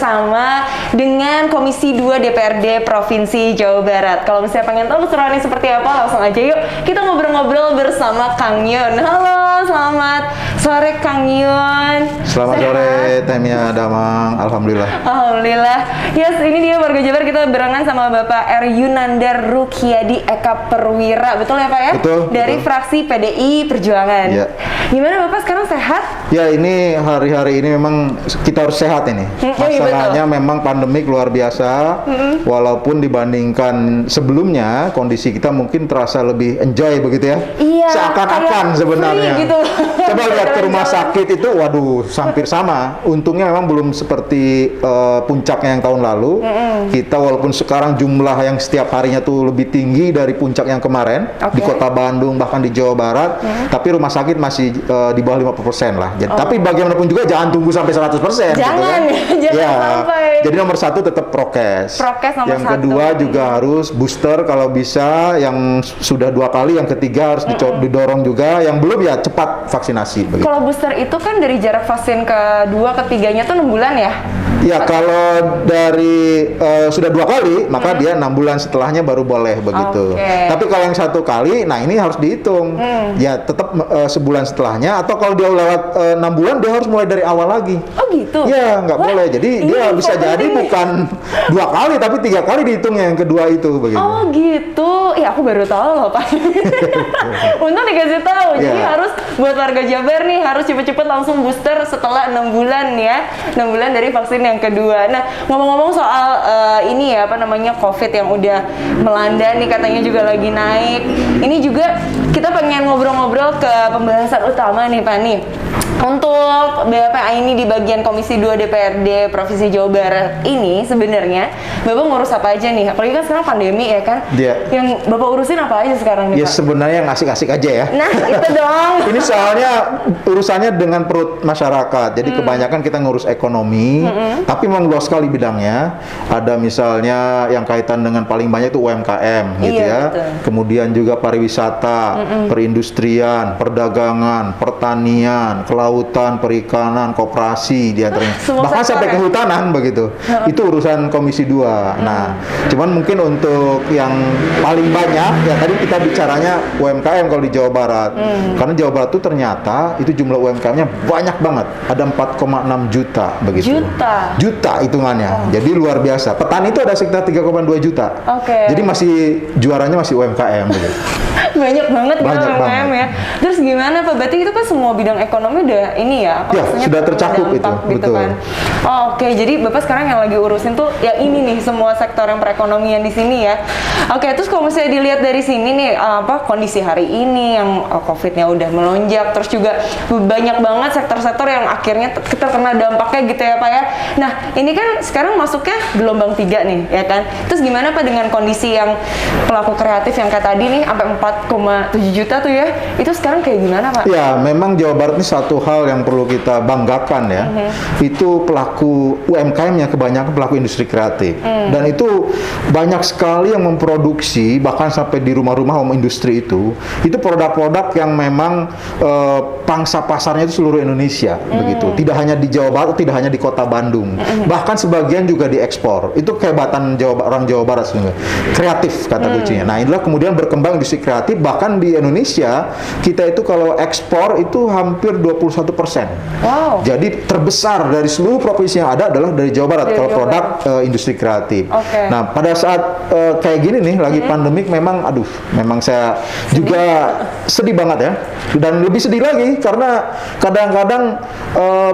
bersama dengan Komisi 2 DPRD Provinsi Jawa Barat. Kalau misalnya pengen tahu keseruannya seperti apa, langsung aja yuk kita ngobrol-ngobrol bersama Kang Yun. Halo, selamat sore Kang Yun. Selamat sore Temia Damang, Alhamdulillah. Alhamdulillah. Yes, ini dia warga Jabar, kita barengan sama Bapak R. Yunandar Rukyadi Eka Perwira. Betul ya Pak ya? Betul. Dari fraksi PDI Perjuangan. Ya. Gimana Bapak sekarang sehat? Ya, ini hari-hari ini memang kita harus sehat ini. Masalahnya memang pandemik luar biasa. Walaupun dibandingkan sebelumnya kondisi kita mungkin terasa lebih enjoy begitu ya. Iya. Seakan-akan sebenarnya. Gitu. Coba lihat ke rumah sakit itu, waduh, hampir sama. Untungnya memang belum seperti puncaknya yang tahun lalu. Kita walaupun sekarang jumlah yang setiap harinya tuh lebih tinggi dari puncak yang kemarin di Kota Bandung bahkan di Jawa Barat, tapi rumah sakit masih di bawah 50% lah. Jadi, tapi bagaimanapun juga jangan tunggu sampai 100%. Jangan, gitu kan. jangan sampai. Jadi nomor satu tetap prokes. Prokes nomor yang satu. kedua juga harus booster kalau bisa. Yang sudah 2 kali, yang ketiga harus didorong juga. Yang belum ya cepat vaksinasi. Begitu. Kalau booster itu kan dari jarak vaksin kedua, ketiganya tuh 6 bulan ya? Ya, kalau dari sudah 2 kali, maka dia 6 bulan setelahnya baru boleh begitu. Tapi kalau yang 1 kali, nah ini harus dihitung. Ya tetap sebulan setelahnya, atau kalau dia lewat 6 bulan, dia harus mulai dari awal lagi. Oh gitu? Ya, nggak boleh. Jadi dia bisa jadi bukan 2 kali, tapi 3 kali dihitungnya yang kedua itu begitu. Oh gitu? Ya aku baru tahu loh Pak. Untung dikasih tahu. Jadi harus buat warga Jabar nih harus cepet-cepet langsung booster setelah 6 bulan ya. 6 bulan dari vaksin yang kedua. Nah, ngomong-ngomong soal ini ya, apa namanya, COVID yang udah melanda nih, katanya juga lagi naik. Ini juga kita pengen ngobrol-ngobrol ke pembahasan utama nih Pak nih. Untuk BPA ini di bagian Komisi 2 DPRD Provinsi Jawa Barat ini sebenarnya Bapak ngurus apa aja nih? Apalagi kan sekarang pandemi ya kan? Iya. Yang Bapak urusin apa aja sekarang nih Ya Pak? sebenarnya yang asik-asik aja ya. Nah, itu dong. Ini soalnya urusannya dengan perut masyarakat. Jadi kebanyakan kita ngurus ekonomi, tapi memang luas sekali bidangnya. Ada misalnya yang kaitan dengan paling banyak itu UMKM gitu ya. Betul. Kemudian juga pariwisata, perindustrian, perdagangan, pertanian, kelautan, perikanan, koperasi di antaranya. Bahkan sampai kehutanan begitu. Itu urusan Komisi 2. Nah, cuman mungkin untuk yang paling banyak ya tadi kita bicaranya UMKM kalau di Jawa Barat. Karena Jawa Barat itu ternyata itu jumlah UMKM-nya banyak banget. Ada 4,6 juta begitu. Juta hitungannya. Jadi luar biasa. Petani itu ada sekitar 3,2 juta. Jadi masih juaranya masih UMKM begitu. Banyak banget banyak ya UMKM ya. Terus gimana Pak? Berarti itu kan semua bidang ekonomi udah ini ya? Ya, sudah tercakup itu. Gitu kan. Jadi Bapak sekarang yang lagi urusin tuh ya ini nih, semua sektor yang perekonomian di sini ya. Terus kalau misalnya dilihat dari sini nih, kondisi hari ini yang COVID-nya udah melonjak, terus juga banyak banget sektor-sektor yang akhirnya terkena dampaknya gitu ya Pak ya. Nah, ini kan sekarang masuknya gelombang 3 nih ya kan. Terus gimana Pak dengan kondisi yang pelaku kreatif yang kayak tadi nih sampai 4,7 juta tuh ya, itu sekarang kayak gimana Pak? Ya, memang Jawa Barat ini satu hal yang perlu kita banggakan ya. Itu pelaku UMKM-nya kebanyakan pelaku industri kreatif. Dan itu banyak sekali yang memproduksi, bahkan sampai di rumah-rumah home industri itu produk-produk yang memang pangsa pasarnya itu seluruh Indonesia begitu. Tidak hanya di Jawa Barat, tidak hanya di Kota Bandung. Bahkan sebagian juga diekspor. Itu kehebatan orang Jawa Barat sebenarnya. Kreatif kata kuncinya. Nah, inilah kemudian berkembang industri kreatif, bahkan di Indonesia kita itu kalau ekspor itu hampir 21%. Jadi terbesar dari seluruh provinsi yang ada adalah dari Jawa Barat kalau produk industri kreatif. Nah, pada saat kayak gini nih lagi pandemik, memang memang saya juga sedih banget ya. Dan lebih sedih lagi karena kadang-kadang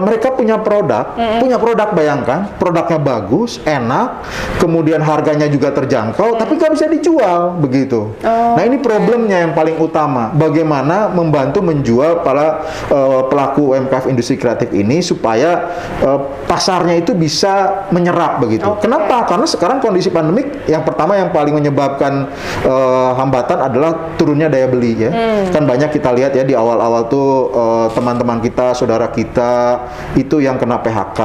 mereka punya produk, bayangkan produknya bagus, enak, kemudian harganya juga terjangkau, tapi nggak bisa dijual begitu. Nah, ini problemnya yang paling utama. Bagaimana membantu menjual para pelaku UMKM industri kreatif ini supaya pasarnya itu bisa menyerap begitu. Kenapa? Karena sekarang kondisi pandemik, yang pertama yang paling menyebabkan hambatan adalah turunnya daya beli ya. Kan banyak kita lihat ya di awal-awal tuh teman-teman kita, saudara kita itu yang kena PHK.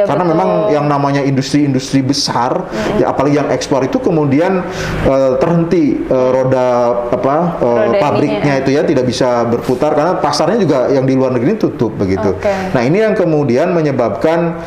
Karena memang yang namanya industri-industri besar, ya apalagi yang ekspor itu kemudian terhenti roda pabriknya itu ya, tidak bisa berputar karena pasarnya juga yang di luar negeri ini tutup begitu. Oke. Nah ini yang kemudian menyebabkan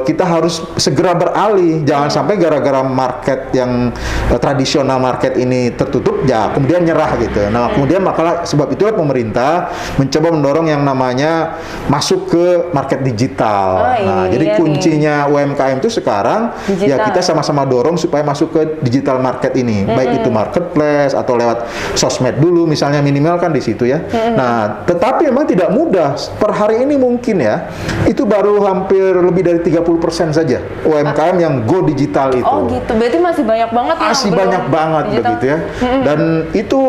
kita harus segera beralih, jangan sampai gara-gara market yang tradisional market ini tertutup, ya kemudian nyerah gitu. Nah kemudian maka sebab itulah pemerintah mencoba mendorong yang namanya masuk ke market digital. Nah jadi kuncinya UMKM itu sekarang ya kita sama-sama dorong supaya masuk ke digital market ini, baik itu marketplace atau lewat sosmed dulu misalnya, minimal kan di situ ya. Nah, tetapi memang tidak mudah. Per hari ini mungkin ya, itu baru hampir lebih dari 30% saja UMKM yang go digital itu. Oh gitu, berarti masih banyak banget ya? Masih banyak banget digital begitu ya. Dan itu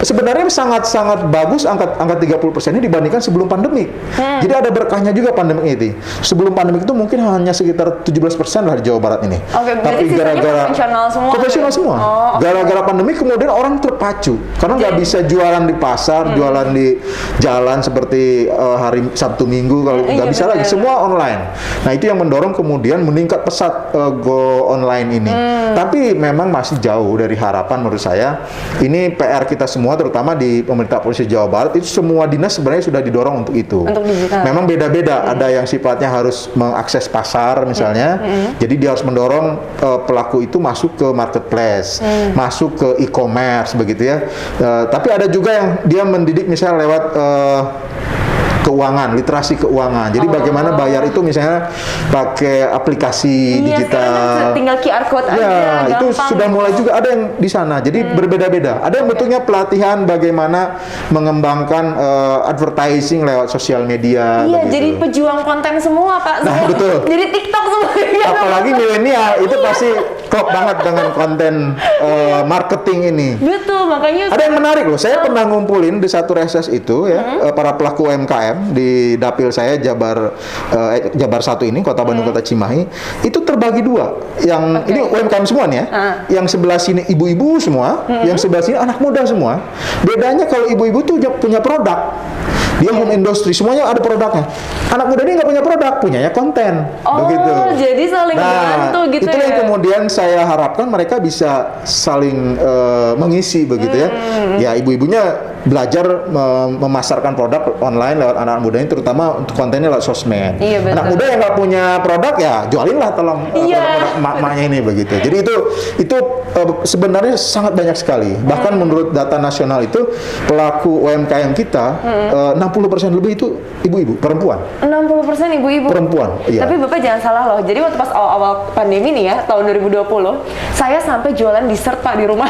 sebenarnya sangat-sangat bagus angka 30% ini dibandingkan sebelum pandemik. Jadi ada berkahnya juga pandemik ini. Sebelum pandemik itu mungkin hanya sekitar 17% lah di Jawa Barat ini. Tapi gara-gara profesional semua. Gara-gara pandemi kemudian orang terpacu karena nggak bisa jualan di pasar, jualan di jalan seperti hari Sabtu Minggu, kalau nggak bisa lagi, semua online. Nah itu yang mendorong kemudian meningkat pesat go online ini. Tapi memang masih jauh dari harapan menurut saya. Ini PR kita semua, terutama di pemerintah provinsi Jawa Barat, itu semua dinas sebenarnya sudah didorong untuk itu. Untuk digital. Memang beda-beda. Ada yang sifatnya harus mengakses pasar misalnya, jadi dia harus mendorong pelaku itu masuk ke marketplace, masuk ke e-commerce begitu ya. Tapi ada juga yang dia mendidik misalnya lewat keuangan, literasi keuangan. Jadi bagaimana bayar itu misalnya pakai aplikasi digital. Tinggal QR code aja. Ya, itu gampang. sudah mulai juga ada yang di sana. Jadi berbeda-beda. Ada yang bentuknya pelatihan bagaimana mengembangkan advertising lewat sosial media. Iya, begitu. jadi pejuang konten semua, Pak. Nah, betul. Jadi TikTok semua. Apalagi milenial itu pasti klop banget dengan konten marketing ini. Betul, makanya Ada yang menarik loh. Saya pernah ngumpulin di satu reses itu ya, para pelaku UMKM di dapil saya Jabar 1 ini, Kota Bandung, Kota Cimahi, itu terbagi dua. Yang ini UMKM semua nih ya. Yang sebelah sini ibu-ibu semua, yang sebelah sini anak muda semua. Bedanya kalau ibu-ibu tuh punya produk. Dia home industry, semuanya ada produknya. Anak muda ini nggak punya produk, punyanya konten. Begitu. Jadi saling membantu gitu itu ya. yang kemudian saya harapkan mereka bisa saling mengisi begitu ya. Ya ibu-ibunya belajar memasarkan produk online lewat anak muda ini, terutama untuk kontennya lewat sosmed. Iya, betul. Anak muda yang nggak punya produk ya jualin lah tolong produk emak-emaknya ini begitu. Jadi itu sebenarnya sangat banyak sekali. Bahkan menurut data nasional itu pelaku UMKM kita 60% lebih itu ibu-ibu, perempuan. 60% ibu-ibu. Perempuan, iya. Tapi Bapak jangan salah loh. Jadi waktu pas awal-awal pandemi nih ya, tahun 2020, saya sampai jualan dessert Pak di rumah.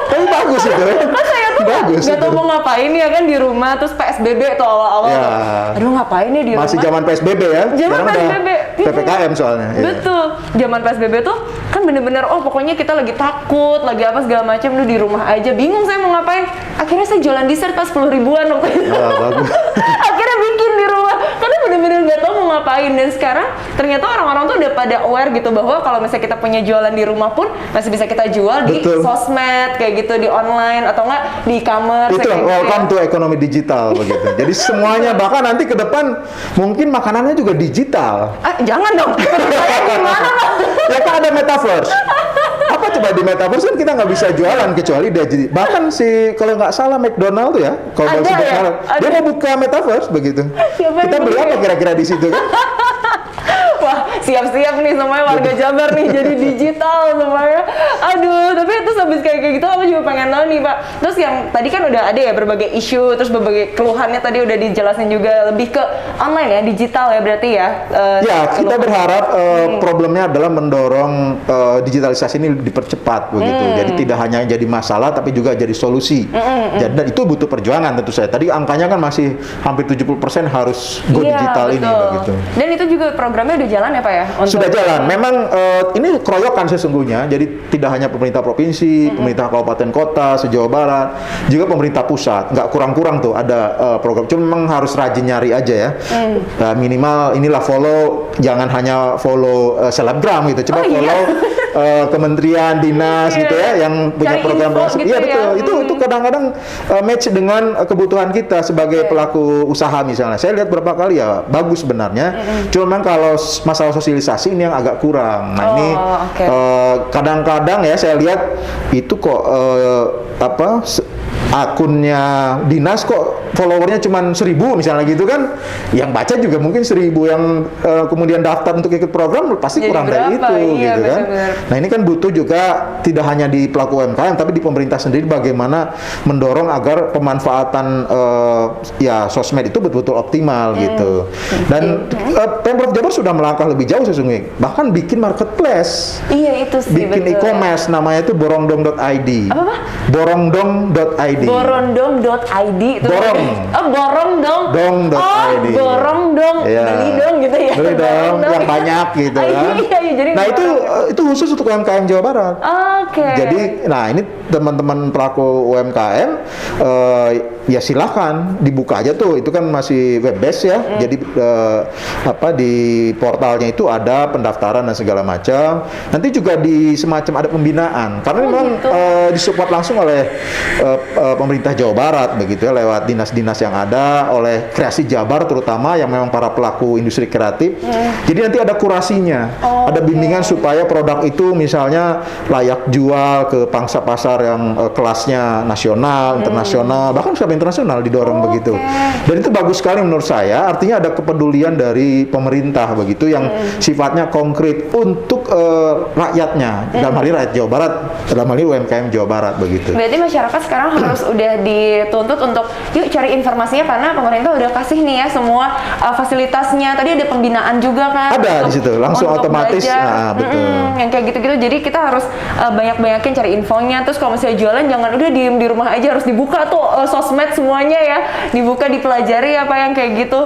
Tapi bagus itu. Saya tuh nggak tahu mau ngapain ya kan di rumah, terus PSBB tuh awal-awal. Ya. Aduh ngapain nih di rumah? Masih zaman PSBB ya. Zaman Sekarang PSBB. udah PPKM soalnya. Betul. Zaman PSBB tuh kan bener-bener pokoknya kita lagi takut, lagi apa segala macam, lu di rumah aja. Bingung saya mau ngapain. Akhirnya saya jualan dessert pas 10 ribuan waktu itu. Bagus. Akhirnya bikin di rumah. Karena bener-bener nggak tahu mau ngapain, dan sekarang ternyata orang-orang tuh udah pada aware gitu bahwa kalau misalnya kita punya jualan di rumah pun masih bisa kita jual di sosmed kayak gitu, di online atau enggak di e-commerce. Itu welcome to ekonomi digital begitu. Jadi semuanya, bahkan nanti ke depan mungkin makanannya juga digital. Jangan dong. Gimana dong? Ya kan ada metaverse. Apa coba di metaverse kan kita nggak bisa jualan kecuali dia jadi, bahkan kalau nggak salah McDonald tuh ya, kalau mau sebut merek, dia mau buka metaverse begitu. Kita beli apa kira-kira di situ kan? Wah, siap-siap nih semuanya warga Jabar nih jadi digital semuanya. Aduh, tapi terus habis kayak gitu aku juga pengen tahu nih Pak. Terus yang tadi kan udah ada ya berbagai isu, terus berbagai keluhannya tadi udah dijelasin juga, lebih ke online ya, digital ya berarti ya. Ya, kita berharap problemnya adalah mendorong digitalisasi ini dipercepat begitu. Jadi tidak hanya jadi masalah tapi juga jadi solusi. Dan itu butuh perjuangan tentu saja. Tadi angkanya kan masih hampir 70% harus go digital ini begitu. Dan itu juga programnya udah jalan ya Pak ya? Sudah jalan. Memang ini keroyokan sesungguhnya. Jadi tidak hanya pemerintah provinsi, pemerintah kabupaten kota se-Jawa Barat, juga pemerintah pusat. Nggak kurang-kurang tuh ada program. Cuma memang harus rajin nyari aja ya. Minimal inilah follow, jangan hanya follow selebgram gitu. Coba follow kementerian, dinas gitu ya, yang punya program gitu. Iya betul. Itu kadang-kadang match dengan kebutuhan kita sebagai pelaku usaha misalnya. Saya lihat berapa kali ya bagus sebenarnya. Cuma kalau masalah sosialisasi ini yang agak kurang. Nah ini kadang-kadang ya saya lihat itu kok akunnya dinas kok followernya cuma 1.000 misalnya gitu kan, yang baca juga mungkin 1.000, yang kemudian daftar untuk ikut program pasti Jadi kurang dari berapa? itu Iya, gitu kan. benar-benar. Nah ini kan butuh juga tidak hanya di pelaku UMKM tapi di pemerintah sendiri bagaimana mendorong agar pemanfaatan ya sosmed itu betul-betul optimal gitu. Dan Pemprov Jabar sudah melangkah lebih jauh sesungguhnya, bahkan bikin marketplace, Iya itu sih bikin betul. e-commerce namanya itu borongdong.id. Apa? Borongdong.id. Borondong.id itu. Borong. Oh, borong dong. Dong.id. Oh, borong dong. Iya. Beli dong gitu ya. Beli dong, Borong yang banyak gitu Ah, kan. Iya, iya, jadi Nah borong. itu khusus untuk UMKM Jawa Barat. Oke. Jadi, nah ini teman-teman pelaku UMKM ya silahkan dibuka aja tuh, itu kan masih web based ya. Jadi di portalnya itu ada pendaftaran dan segala macam. Nanti juga di semacam ada pembinaan karena memang gitu. disupport langsung oleh pemerintah Jawa Barat begitu ya, lewat dinas-dinas yang ada, oleh Kreasi Jabar terutama yang memang para pelaku industri kreatif. Jadi nanti ada kurasinya, ada bimbingan supaya produk itu misalnya layak jual ke pangsa pasar yang kelasnya nasional, internasional, bahkan sampai internasional didorong begitu. Dan itu bagus sekali menurut saya, artinya ada kepedulian dari pemerintah begitu yang sifatnya konkret untuk rakyatnya, dalam hal ini rakyat Jawa Barat, dalam hal ini UMKM Jawa Barat begitu. Berarti masyarakat sekarang harus udah dituntut untuk yuk cari informasinya karena pemerintah udah kasih nih ya semua fasilitasnya. Tadi ada pembinaan juga kan? Ada di situ, langsung untuk otomatis. belajar. Betul. Yang kayak gitu-gitu. Jadi kita harus banyak-banyakin cari infonya. Terus kalau misalnya jualan jangan udah diem di rumah aja, harus dibuka tuh sosmed semuanya ya, dibuka, dipelajari apa yang kayak gitu.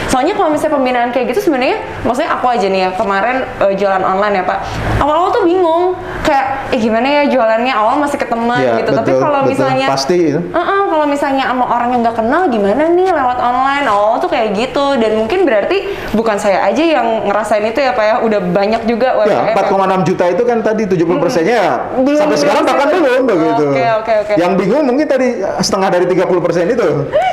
Soalnya kalau misalnya pembinaan kayak gitu sebenarnya, maksudnya aku aja nih ya kemarin jualan online ya Pak. Awal-awal tuh bingung kayak gimana ya jualannya, awal masih ke teman Ya, gitu. Tapi betul, kalau betul. misalnya Pasti itu. kalau misalnya sama orang yang nggak kenal gimana nih lewat online, tuh kayak gitu. Dan mungkin berarti bukan saya aja yang ngerasain itu ya Pak ya, udah banyak juga Ya, 4,6 juta itu kan tadi 70%-nya Belum, sampai sekarang belum bahkan sih. belum begitu. Oke. Yang bingung mungkin tadi setengah dari 30% itu.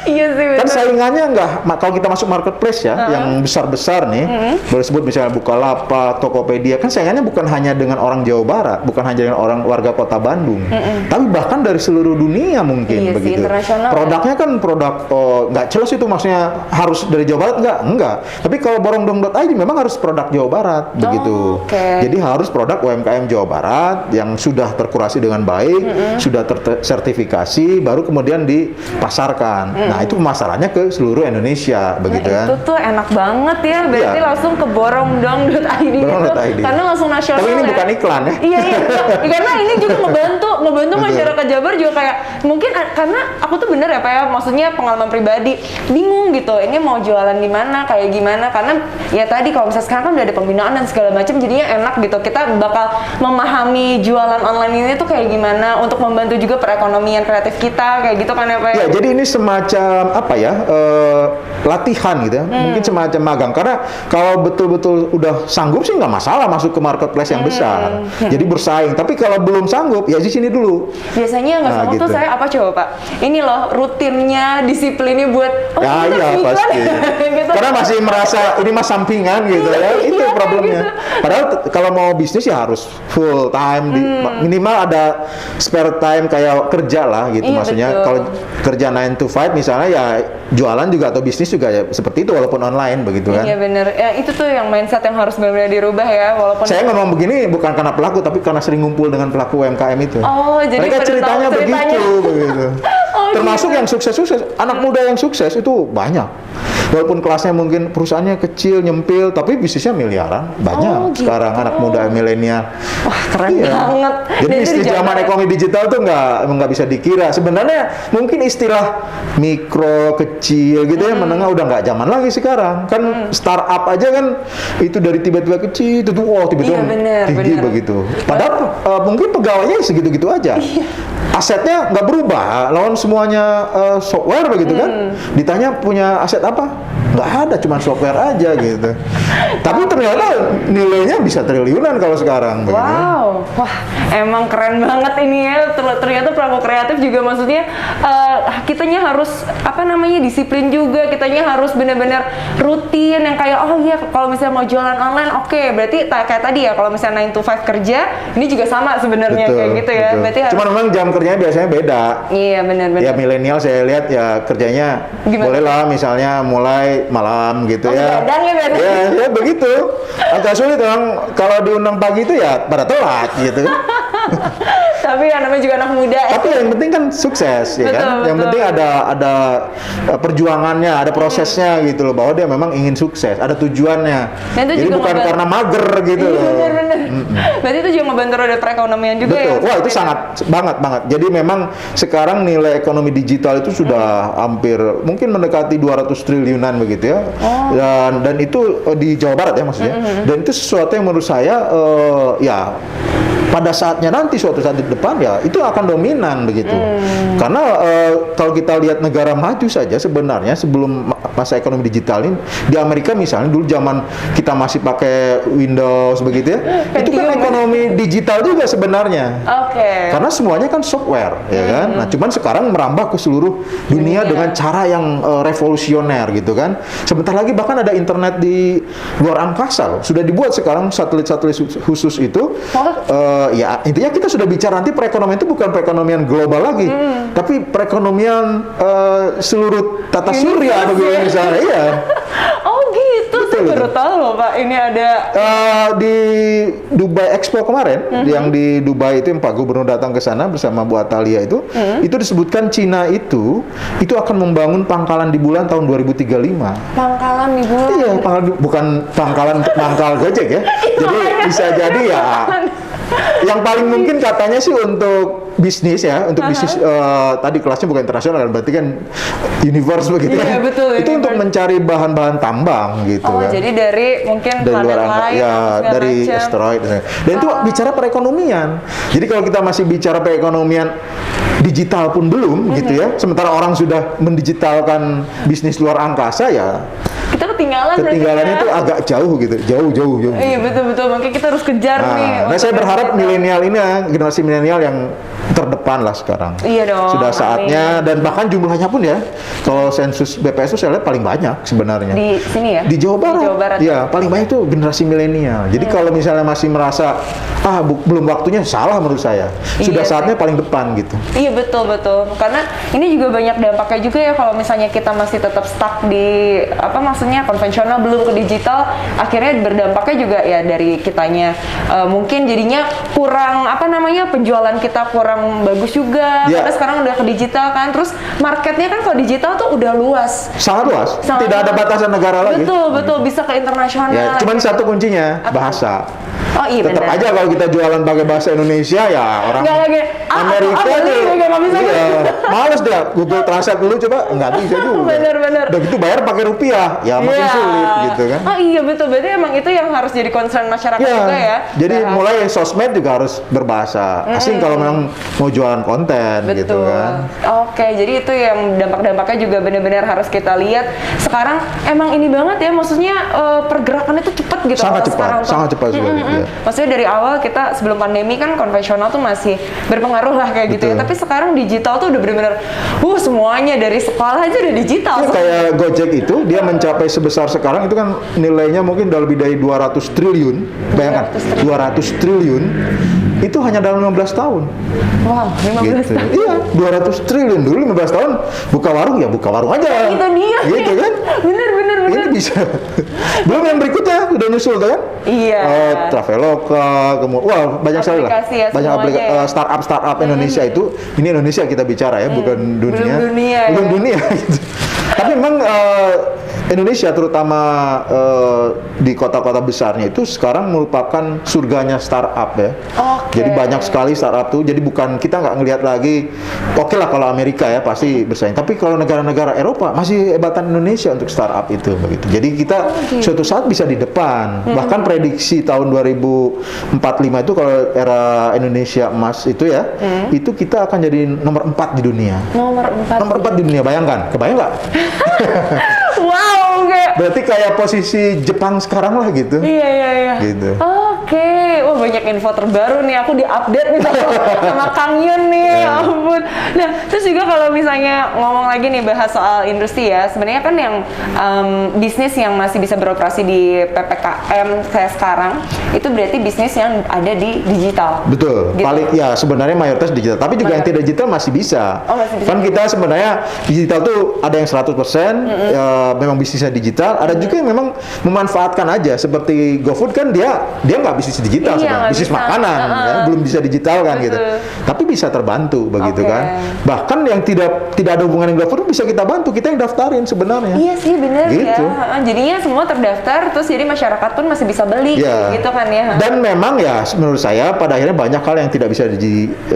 Iya sih Kan betul. saingannya kalau kita masuk marketplace ya, yang besar-besar nih, boleh sebut misalnya Bukalapak, Tokopedia, kan saingannya bukan hanya dengan orang Jawa Barat, bukan hanya dengan orang warga kota Bandung, tapi bahkan dari seluruh dunia mungkin Iya sih, begitu. internasional. Produknya kan produk nggak jelas itu maksudnya harus dari Jawa Barat enggak. Tapi kalau borongdong.id memang harus produk Jawa Barat begitu. Oke. Jadi harus produk UMKM Jawa Barat yang sudah terkurasi dengan baik, sudah tersertifikasi, baru kemudian dipasarkan. Nah, itu pemasarannya ke seluruh Indonesia begitu kan. Itu tuh enak banget ya, berarti Iya. langsung ke borongdong.id gitu, Borong.id. karena langsung nasional. Tapi ini ya. bukan iklan ya. Iya, karena ini juga ngebantu Betul. masyarakat Jabar juga kayak mungkin karena aku tuh bener ya Pak ya, maksudnya pengalaman pribadi bingung gitu, ini mau jualan di mana, kayak gimana, karena ya tadi kalau misalnya sekarang kan udah ada pembinaan dan segala macam, jadinya enak gitu, kita bakal memahami jualan online ini tuh kayak gimana untuk membantu juga perekonomian kreatif kita kayak gitu kan ya Pak ya. Ya, jadi ini semacam apa ya, latihan gitu ya, mungkin semacam magang. Karena kalau betul-betul udah sanggup sih nggak masalah masuk ke marketplace yang besar. Jadi bersaing. Tapi kalau belum sanggup, ya di sini dulu. Biasanya nggak sanggup tuh gitu. saya apa coba Pak? Ini loh rutinnya, disiplinnya buat Ya kita iya iklan. pasti. Gitu. Karena masih merasa ini mah sampingan gitu ya. Itu Iya, problemnya. gitu. Padahal kalau mau bisnis ya harus full time, minimal ada spare time kayak kerja lah gitu. Iya, Maksudnya betul. kalau kerja 9 to 5 misalnya ya jualan juga atau bisnis juga ya seperti itu walaupun online begitu kan. Iya bener, ya itu tuh yang mindset yang harus benar-benar dirubah ya, walaupun Saya ngomong begini bukan karena pelaku tapi karena sering ngumpul dengan pelaku UMKM itu. Oh, jadi Mereka pada ceritanya tahu ceritanya. begitu. Oh, Termasuk gitu. yang sukses-sukses, anak muda yang sukses itu banyak. Walaupun kelasnya mungkin perusahaannya kecil, nyempil, tapi bisnisnya miliaran. Banyak Oh, gitu. sekarang anak muda milenial. Wah keren Iya. banget. Jadi Dan istilah itu zaman jangan- ekonomi digital tuh nggak bisa dikira. Sebenarnya mungkin istilah mikro, kecil gitu ya, menengah udah nggak zaman lagi sekarang. Kan startup aja kan itu dari tiba-tiba kecil, itu tuh tiba-tiba Iya, bener, tinggi bener. begitu. Padahal mungkin pegawainya segitu-gitu aja. Asetnya nggak berubah, lawan semuanya software begitu kan. Ditanya punya aset apa? nggak ada, cuma software aja gitu. Tapi ternyata nilainya bisa triliunan kalau sekarang. Begitu. Wow, wah emang keren banget ini ya. Ternyata pelaku kreatif juga maksudnya kitanya harus apa namanya disiplin juga. Kitanya harus benar-benar rutin yang kayak oh iya kalau misalnya mau jualan online oke, berarti kayak tadi ya kalau misalnya 9 to 5 kerja ini juga sama sebenarnya kayak gitu ya. Betul. Berarti Cuma memang jam kerjanya biasanya beda. Iya benar-benar. Ya milenial saya lihat ya kerjanya boleh lah misalnya mulai malam gitu ya. Begadang ya berarti. Ya begitu. Agak sulit orang kalau diundang pagi itu ya pada telat gitu. Tapi ya namanya juga anak muda. Tapi yang penting kan sukses ya Betul, kan. Yang betul. penting ada perjuangannya, ada prosesnya gitu loh bahwa dia memang ingin sukses, ada tujuannya. Dan itu Jadi juga bukan karena mager gitu Iya, loh. benar-benar. Berarti itu juga ngebantu roda perekonomian juga ya. Betul. Wah, itu sangat banget. Jadi memang sekarang nilai ekonomi digital itu sudah hampir mungkin mendekati 200 triliunan begitu ya. Dan itu di Jawa Barat ya maksudnya. Dan itu sesuatu yang menurut saya ya pada saatnya nanti suatu saat di depan ya itu akan dominan begitu. Karena kalau kita lihat negara maju saja sebenarnya sebelum masa ekonomi digital ini di Amerika misalnya dulu zaman kita masih pakai Windows begitu ya. Itu kan ekonomi digital juga sebenarnya. Oke. Karena semuanya kan software ya kan. Nah, cuman sekarang merambah ke seluruh dunia dengan cara yang revolusioner gitu kan. Sebentar lagi bahkan ada internet di luar angkasa loh. Sudah dibuat sekarang satelit-satelit khusus itu. Ya intinya kita sudah bicara nanti perekonomian itu bukan perekonomian global lagi, tapi perekonomian seluruh tata surya begitu misalnya. Iya. Oh gitu, saya baru tahu loh Pak. Ini ada Di Dubai Expo kemarin, yang di Dubai itu yang Pak Gubernur datang ke sana bersama Bu Atalia itu disebutkan Cina itu akan membangun pangkalan di bulan tahun 2035. pangkalan di bulan. Iya, bukan pangkalan untuk mangkal Gojek ya. Jadi bisa jadi ya. Yang paling mungkin katanya sih untuk bisnis ya, untuk bisnis tadi kelasnya bukan internasional kan, berarti kan universe begitu Iya, ya. betul, Itu universe. untuk mencari bahan-bahan tambang gitu Oh, kan. jadi dari mungkin Dari planet luar angkasa, lain ya segala dari macam. asteroid dan itu bicara perekonomian. Jadi kalau kita masih bicara perekonomian digital pun belum gitu ya. Sementara orang sudah mendigitalkan bisnis luar angkasa ya. Kita ketinggalan berarti Ketinggalannya ya. itu agak jauh gitu, jauh. Iya betul, makanya kita harus kejar nih. Nah, saya berharap milenial ini ya, generasi milenial yang terdepan lah sekarang. Iya dong. Sudah saatnya dan bahkan jumlahnya pun ya, kalau sensus BPS itu saya lihat paling banyak sebenarnya. Di sini ya? Di Jawa Barat. Di Jawa Barat. Iya, paling banyak itu generasi milenial. Jadi kalau misalnya masih merasa belum waktunya, salah menurut saya. Sudah Iya, saatnya paling depan gitu. Iya betul. Karena ini juga banyak dampaknya juga ya kalau misalnya kita masih tetap stuck di maksudnya konvensional belum ke digital, akhirnya berdampaknya juga ya dari kitanya mungkin jadinya kurang penjualan kita kurang bagus juga Ya. karena sekarang udah ke digital kan. Terus marketnya kan kalau digital tuh udah luas. Sangat luas. Sangat Tidak ada luas. batasan negara lagi. Betul bisa ke internasional. Ya, cuman satu kuncinya, Apa? bahasa. Oh iya Tetap benar. aja kalau kita jualan pakai bahasa Indonesia ya orang Nggak lagi, Amerika beli, tuh nggak bisa. iya, males dia Google Translate dulu coba nggak bisa juga. Bener. Udah gitu bayar pakai rupiah ya makin Iya. sulit gitu kan. Oh iya betul, berarti emang itu yang harus jadi concern masyarakat juga ya. Jadi Bahasa. mulai sosmed juga harus berbahasa asing kalau memang mau jualan konten gitu Betul. kan. Oke, jadi itu yang dampak-dampaknya juga benar-benar harus kita lihat. Sekarang emang ini banget ya, maksudnya pergerakannya tuh cepat gitu. Sangat kalau cepat, sekarang tuh. sangat cepat sekali, iya. Maksudnya dari awal kita sebelum pandemi kan konvensional tuh masih berpengaruh lah kayak gitu ya. Betul. Tapi sekarang digital tuh udah benar-benar, semuanya dari sekolah aja udah digital. Ya, kayak Gojek itu dia mencapai sebesar sekarang itu kan nilainya mungkin udah lebih dari 200 triliun. Bayangkan 200 triliun itu hanya dalam 15 tahun. Wow, 15 Gitu. tahun. Iya, 200 triliun dulu 15 tahun buka warung aja. Itu dia. Gitu kan? Bener. Ini bisa. Belum yang berikutnya udah nyusul tuh kan? Iya. Traveloka, kemudian banyak sekali lah. Aplikasi ya, Banyak semuanya ya. startup Indonesia itu. Ini Indonesia kita bicara ya, bukan dunia. Belum dunia, Belum ya. dunia gitu. Tapi memang Indonesia terutama di kota-kota besarnya itu sekarang merupakan surganya startup ya. Oke. Jadi banyak sekali startup tuh. Jadi bukan kita nggak ngelihat lagi. Oke lah kalau Amerika ya pasti bersaing. Tapi kalau negara-negara Eropa masih hebatan Indonesia untuk startup itu begitu. Jadi kita suatu saat bisa di depan. Bahkan prediksi tahun 2045 itu kalau era Indonesia emas itu ya, itu kita akan jadi nomor 4 di dunia. Nomor 4. Nomor 4 di dunia, bayangkan. Kebayang nggak? Wow, kayak Berarti kayak posisi Jepang sekarang lah gitu. Iya. Gitu. Oke, wah banyak info terbaru nih, aku diupdate nih sama Kang Yun nih, ya ampun. Nah, terus juga kalau misalnya ngomong lagi nih bahas soal industri ya, sebenarnya kan yang bisnis yang masih bisa beroperasi di PPKM kayak sekarang, itu berarti bisnis yang ada di digital. Betul, Gitu. paling ya sebenarnya mayoritas digital, tapi juga yang tidak digital masih bisa. Oh, masih bisa. Kan kita sebenarnya digital tuh ada yang 100% ya, memang bisnisnya digital, ada juga yang memang memanfaatkan aja seperti GoFood kan dia nggak bisnis digital Iya, sebenarnya, nggak bisnis bisa. makanan ya, belum bisa digital kan gitu. Tapi bisa terbantu begitu Oke. kan. Bahkan yang tidak ada hubungan dengan GoFood bisa kita bantu, kita yang daftarin sebenarnya. Iya sih bener Gitu. ya. Jadinya semua terdaftar, terus jadi masyarakat pun masih bisa beli, Ya. gitu kan ya. Dan memang ya menurut saya pada akhirnya banyak hal yang tidak bisa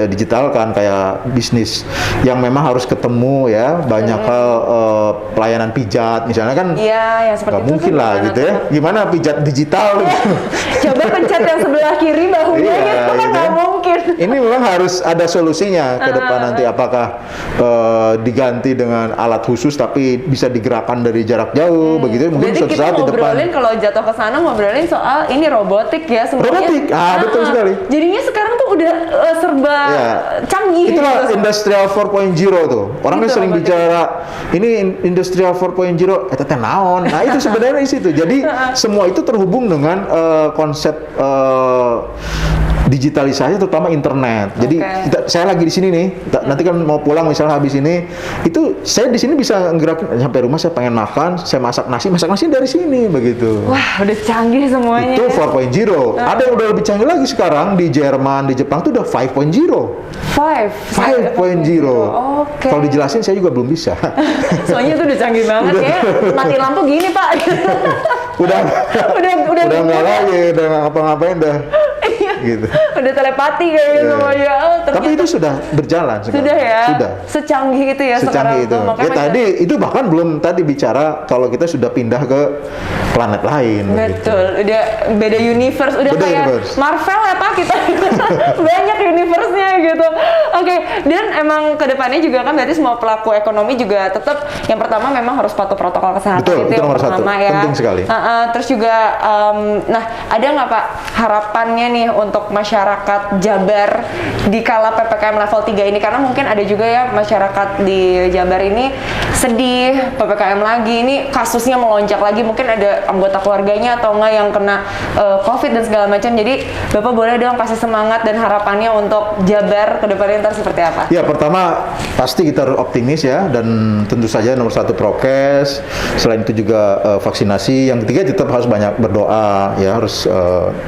digitalkan, kayak bisnis yang memang harus ketemu ya, banyak hal pelayanan pijat misalnya kan. Iya, yang seperti Nggak itu. mungkin kan lah gimana gitu ya. tuh? Gimana pijat digital? Coba pencet yang sebelah kiri bahunya Iya, gitu kan gitu nggak ya. mungkin. Ini memang harus ada solusinya ke depan nanti, apakah diganti dengan alat khusus tapi bisa digerakkan dari jarak jauh begitu. Mungkin Berarti suatu kita saat di depan. ngobrolin kalau jatuh ke sana ngobrolin soal ini robotik ya semuanya. Robotik, betul sekali. Jadinya sekarang tuh udah serba Ya. canggih. Itulah gitu. Industrial 4.0 tuh. Orang kan Gitu, sering robotik. bicara ini Industrial 4.0 teh naon. Nah, itu sebenarnya di situ. Jadi semua itu terhubung dengan konsep digitalisasi terutama internet. Jadi Oke. saya lagi di sini nih. Nanti kan mau pulang misalnya habis ini, itu saya di sini bisa ngerakin sampai rumah saya pengen makan, saya masak nasi dari sini begitu. Wah, udah canggih semuanya. Itu 4.0 Ada yang udah lebih canggih lagi sekarang di Jerman, di Jepang tuh udah 5.0. 5.0. Oke. Kalau dijelasin saya juga belum bisa. Soalnya itu udah canggih banget ya. Mati lampu gini, Pak. udah udah nggak lagi, udah nggak ngapa-ngapain dah. Gitu. Udah telepati kayaknya Iya. semuanya. Oh, Tapi ternyata- itu sudah berjalan sekarang. sudah ya. Sudah. Secanggih itu ya Secanggih sekarang. itu. Oh, makanya Ya tadi itu bahkan belum tadi bicara kalau kita sudah pindah ke planet lain. begitu. betul, udah beda universe, udah Beda kayak universe. Marvel ya Pak kita. Banyak universe-nya gitu. Oke, dan emang kedepannya juga kan berarti semua pelaku ekonomi juga tetap yang pertama memang harus patuh protokol kesehatan. Betul, itu itu yang nomor satu. pertama ya. Penting sekali. Terus juga, nah ada nggak Pak harapannya nih untuk masyarakat Jabar di kala PPKM level 3 ini? Karena mungkin ada juga ya masyarakat di Jabar ini sedih, PPKM lagi, ini kasusnya melonjak lagi, mungkin ada anggota keluarganya atau enggak yang kena COVID dan segala macam. Jadi Bapak boleh dong kasih semangat dan harapannya untuk Jabar ke depannya ntar seperti apa? Ya pertama pasti kita harus optimis ya, dan tentu saja nomor satu prokes, selain itu juga vaksinasi, yang ketiga tetap harus banyak berdoa ya, harus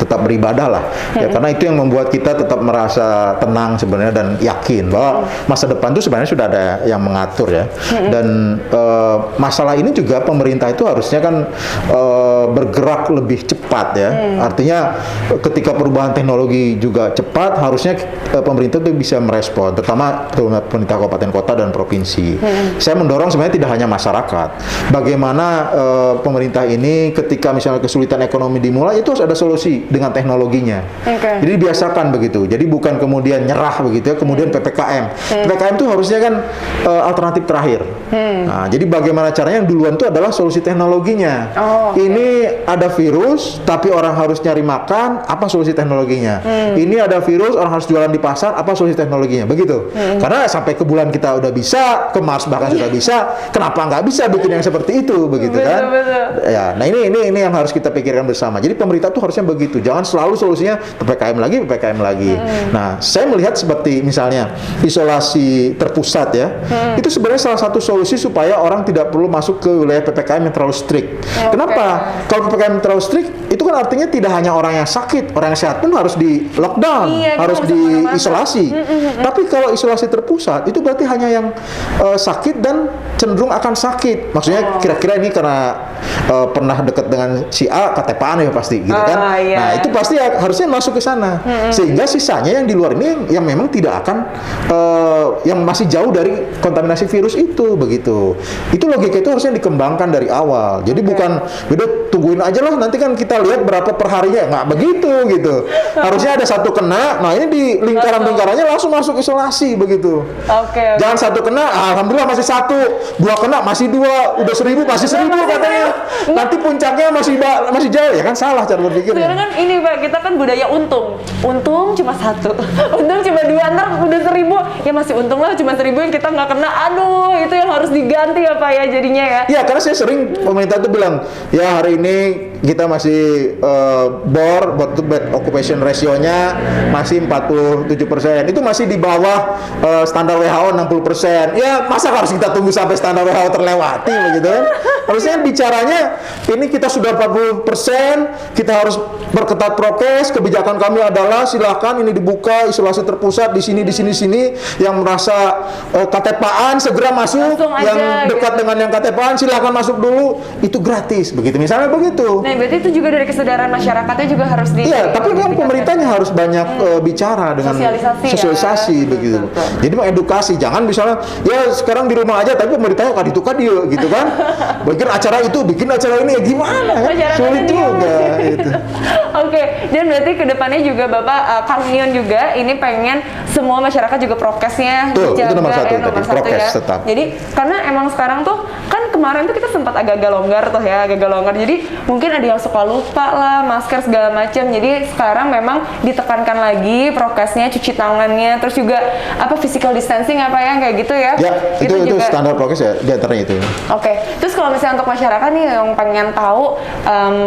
tetap beribadah lah ya, karena itu yang membuat kita tetap merasa tenang sebenarnya dan yakin bahwa masa depan itu sebenarnya sudah ada yang mengatur ya. Dan masalah ini juga pemerintah itu harusnya kan bergerak lebih cepat ya, artinya ketika perubahan teknologi juga cepat, harusnya pemerintah itu bisa merespon, terutama pemerintah kabupaten kota dan provinsi. Saya mendorong sebenarnya tidak hanya masyarakat, bagaimana pemerintah ini ketika misalnya kesulitan ekonomi dimulai, itu harus ada solusi dengan teknologinya. Jadi biasakan begitu. Jadi bukan kemudian nyerah begitu ya, kemudian PPKM. PPKM itu harusnya kan alternatif terakhir. Nah, jadi bagaimana caranya yang duluan itu adalah solusi teknologinya. Ini ada virus, tapi orang harus nyari makan, apa solusi teknologinya? Ini ada virus, orang harus jualan di pasar, apa solusi teknologinya? Begitu. Karena sampai ke bulan kita udah bisa, ke Mars bahkan sudah bisa, kenapa nggak bisa bikin yang seperti itu, begitu kan? Ya, nah ini yang harus kita pikirkan bersama. Jadi pemerintah tuh harusnya begitu, jangan selalu solusinya PPKM lagi. Nah, saya melihat seperti misalnya isolasi terpusat ya, itu sebenarnya salah satu solusi supaya orang tidak perlu masuk ke wilayah PPKM yang terlalu strict. Kenapa? Kalau PPKM terlalu strict, itu kan artinya tidak hanya orang yang sakit, orang yang sehat pun harus di lockdown, harus diisolasi. Tapi kalau isolasi terpusat, itu berarti hanya yang sakit dan cenderung akan sakit. Maksudnya kira-kira ini karena pernah dekat dengan si A, KTP-an ya pasti, gitu kan? Nah, itu pasti harusnya masuk ke ke sana. Sehingga sisanya yang di luar ini yang memang tidak akan yang masih jauh dari kontaminasi virus itu begitu. Itu logika itu harusnya dikembangkan dari awal. Jadi bukan udah tungguin aja lah nanti kan kita lihat berapa perharinya, nggak begitu gitu. Harusnya ada satu kena, nah ini di lingkarannya langsung masuk isolasi begitu. Jangan satu kena, alhamdulillah masih satu, dua kena masih dua, udah 1000 masih 1000 katanya. Nanti puncaknya masih jauh ya kan, salah cara berpikirnya. Sekarang kan ini Pak, kita kan budaya untung cuma satu, untung cuma 2, ntar udah 1000 ya masih untung lah cuma 1000 yang kita nggak kena, aduh itu yang harus diganti ya Pak ya jadinya ya. Iya karena saya sering pemerintah tuh bilang ya hari ini kita masih bor bed occupation ratio-nya masih 47%, itu masih di bawah standar WHO 60%. Ya masa harus kita tunggu sampai standar WHO terlewati begitu kan? Harusnya bicaranya ini kita sudah 40%, kita harus berketat prokes. Kebijakan kami adalah silakan ini dibuka isolasi terpusat di sini yang merasa KTP-an segera masuk, yang dekat dengan yang KTP-an silakan masuk dulu, itu gratis begitu misalnya begitu. Nah berarti itu juga dari kesadaran masyarakatnya juga harus iya, tapi kan pemerintahnya harus banyak bicara dengan sosialisasi ya. Begitu. Betul. Jadi mengedukasi, jangan misalnya ya sekarang di rumah aja tapi pemerintahnya kadituka dia gitu kan. Bikin acara itu, bikin acara ini ya gimana kan? Sulit juga gitu. Oke, dan berarti kedepannya juga Bapak Kang Nion juga ini pengen semua masyarakat juga prokesnya dijaga, itu nomor satu, prokes ya. Tetap. Jadi karena emang sekarang tuh kan kemarin tuh kita sempat agak-agak longgar tuh ya, agak-agak longgar. Jadi mungkin ada yang suka lupa lah masker segala macam. Jadi sekarang memang ditekankan lagi prokesnya, cuci tangannya, terus juga physical distancing kayak gitu ya. Ya, itu standar prokes ya di antaranya itu. Oke. Terus kalau misalnya untuk masyarakat nih yang pengen tahu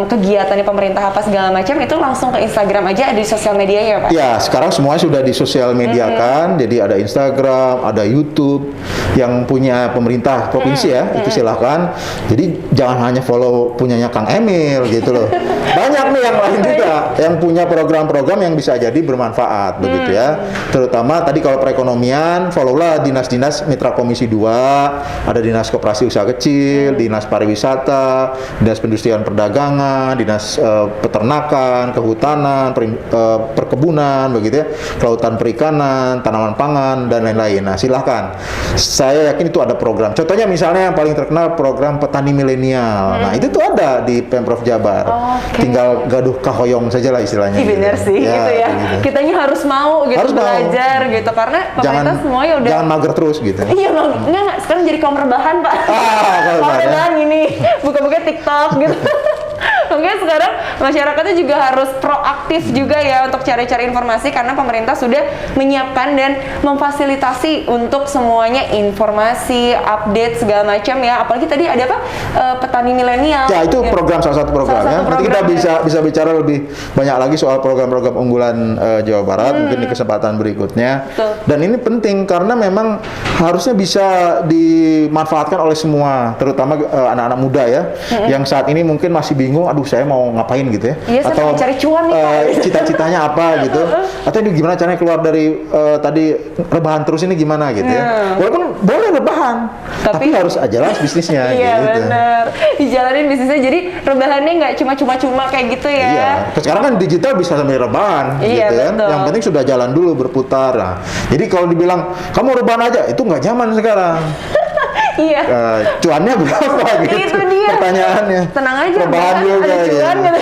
kegiatan di pemerintah apa segala macam, itu langsung ke Instagram aja, ada di sosial media ya Pak? Ya, sekarang semuanya sudah di sosial media kan. Jadi ada Instagram, ada YouTube yang punya pemerintah provinsi ya, itu silahkan. Jadi jangan hanya follow punyanya Kang Emil gitu loh. Banyak nih yang lain juga yang punya program-program yang bisa jadi bermanfaat begitu ya. Terutama tadi kalau perekonomian, followlah dinas-dinas mitra Komisi 2, ada Dinas Koperasi Usaha Kecil, Dinas Pariwisata, Dinas Perindustrian Perdagangan, Dinas Peternakan, Kehutanan, Perkebunan begitu ya, Kelautan Perikanan, Tanaman Pangan dan lain-lain. Nah, silahkan. Saya yakin itu ada program. Contohnya misalnya yang paling terkenal program petani milenial. Nah, itu tuh ada di Pemprov Jabar. Tinggal gaduh kahoyong saja lah istilahnya. Bener gitu. sih gitu ya. Gitu. Kitanya harus mau gitu, harus belajar gitu karena pemerintah semuanya udah jangan mager terus gitu. Iya Bang, enggak sekarang jadi kaum rebahan Pak. Kaum rebahan ini buka-buka TikTok gitu. Mungkin sekarang masyarakatnya juga harus proaktif juga ya untuk cari-cari informasi karena pemerintah sudah menyiapkan dan memfasilitasi untuk semuanya informasi, update segala macam ya. Apalagi tadi ada petani milenial. Ya itu program salah satu programnya. Nanti kita bisa bicara lebih banyak lagi soal program-program unggulan Jawa Barat mungkin di kesempatan berikutnya. Betul. Dan ini penting karena memang harusnya bisa dimanfaatkan oleh semua, terutama anak-anak muda ya, yang saat ini mungkin masih bingung, aduh saya mau ngapain gitu ya, iya, atau cari cuan nih cita-citanya apa gitu, atau ini gimana caranya keluar dari tadi rebahan terus ini gimana gitu ya. Walaupun boleh rebahan, tapi harus jelas bisnisnya. Iya gitu. benar, dijalanin bisnisnya jadi rebahannya nggak cuma kayak gitu ya. Iya, sekarang kan digital bisa sambil rebahan gitu kan. Yang penting sudah jalan dulu berputar. Nah, jadi kalau dibilang kamu rebahan aja itu nggak zaman sekarang. Iya. Cuannya berapa gitu? Itu dia. Pertanyaannya. Tenang aja, rebahan juga, ada cuan gitu.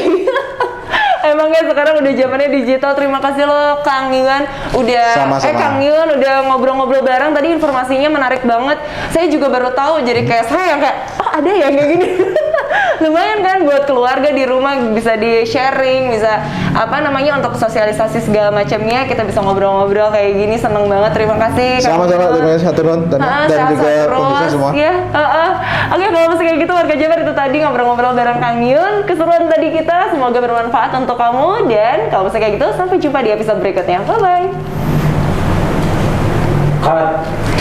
Emang ya sekarang udah zamannya digital. Terima kasih loh Kang Nion udah Kang Nion udah ngobrol-ngobrol bareng tadi, informasinya menarik banget. Saya juga baru tahu, jadi kayak saya kayak ada ya kayak gini. Lumayan kan buat keluarga di rumah bisa di sharing, bisa untuk sosialisasi segala macamnya, kita bisa ngobrol-ngobrol kayak gini. Seneng banget, terima kasih. Sama-sama, terima kasih Haturun dan juga pemirsa semua. Ya, Oke, kalau masih kayak gitu warga Jabar, itu tadi ngobrol-ngobrol bareng Kang Nion. Keseruan tadi kita, semoga bermanfaat untuk kamu, dan kalau masih kayak gitu sampai jumpa di episode berikutnya. Bye bye.